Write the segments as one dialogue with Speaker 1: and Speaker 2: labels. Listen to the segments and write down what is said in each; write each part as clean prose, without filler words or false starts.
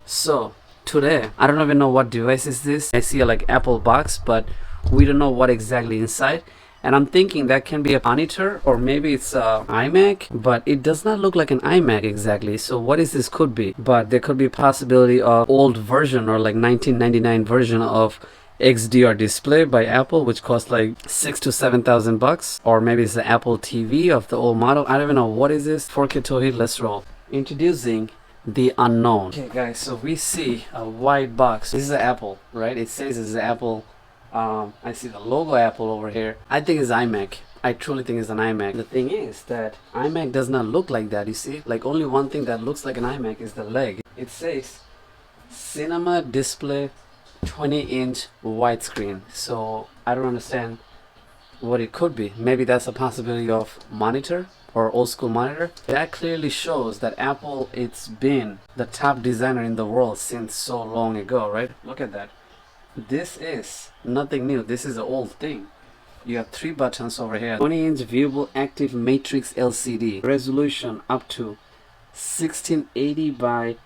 Speaker 1: So today, I don't even know what device is this. I see a like Apple box, but we don't know what exactly inside. And I'm thinking that can be a monitor, or maybe it's a iMac, but it does not look like an iMac exactly. So what is this could be? But there could be a possibility of old version or like 1999 version of XDR display by Apple, which costs like 6,000 to 7,000 bucks, or maybe it's the Apple TV of the old model. I don't even know what is this. 4K Tauhid, let's roll. Introducing the unknown. Okay guys, so we see a white box. This is an Apple, right? It says it's an Apple. I see the logo Apple over here. I think it's iMac. I truly think it's an iMac. The thing is that iMac does not look like that, you see? Like only one thing that looks like an iMac is the leg. It says Cinema Display 20-inch widescreen. So I don't understand what it could be. Maybe that's a possibility of monitor or old school monitor. That clearly shows that Apple, it's been the top designer in the world since so long ago, right? Look at that. This is nothing new. This is an old thing. You have 3 buttons over here. 20-inch viewable active matrix LCD. Resolution up to 1680 by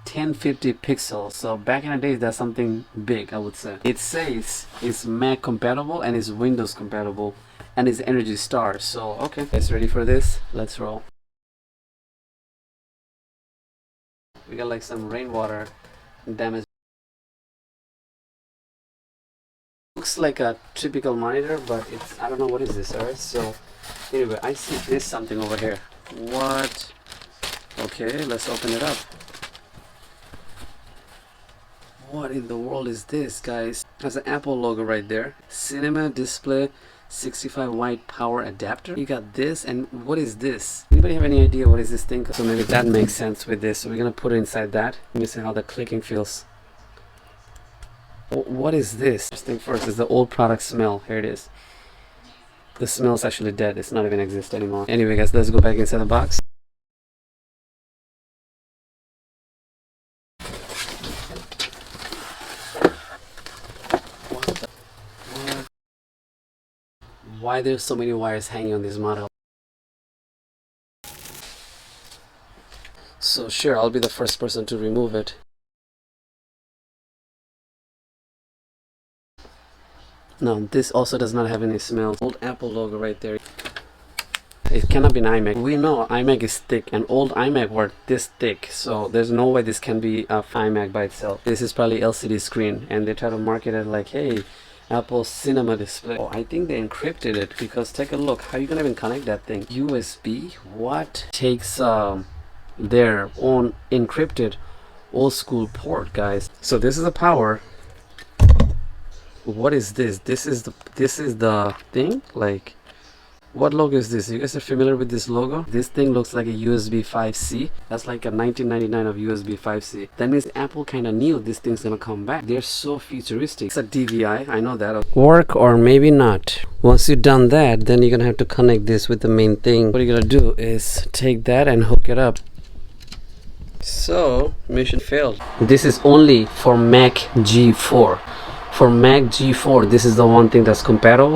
Speaker 1: 1050 pixels. So back in the days, that's something big, I would say. It says it's Mac compatible and it's Windows compatible and it's Energy Star. So okay, guys, ready for this? Let's roll. We got like some rainwater damage. Looks like a typical monitor, but it's, I don't know what is this. Alright, so anyway, I see this something over here. What? Okay, let's open it up. What in the world is this, guys? There's an Apple logo right there. Cinema Display 65 watt power adapter. You got this, and what is this? Anybody have any idea what is this thing? So maybe that makes sense with this. So we're gonna put it inside that. Let me see how the clicking feels. What is this? First thing first is the old product smell. Here it is. The smell is actually dead. It's not even exist anymore. Anyway guys, let's go back inside the box. What? Why there's so many wires hanging on this model? So sure, I'll be the first person to remove it. No, this also does not have any smell. Old Apple logo right there. It cannot be an iMac. We know iMac is thick, and old iMac were this thick, so there's no way this can be a iMac by itself. This is probably LCD screen, and they try to market it like, hey, Apple Cinema Display. Oh, I think they encrypted it, because take a look. How are you gonna even connect that thing? USB? What? Takes their own encrypted old school port, guys. So this is the power. What is this? This is the thing. Like, what logo is this? You guys are familiar with this logo? This thing looks like a USB 5C. That's like a 1999 of USB 5C. That means Apple kind of knew this thing's gonna come back. They're so futuristic. It's a DVI, I know that. Work or maybe not. Once you've done that, then you're gonna have to connect this with the main thing. What you're gonna do is take that and hook it up. So mission failed. This is only for Mac G4. For Mac G4, this is the one thing that's compatible.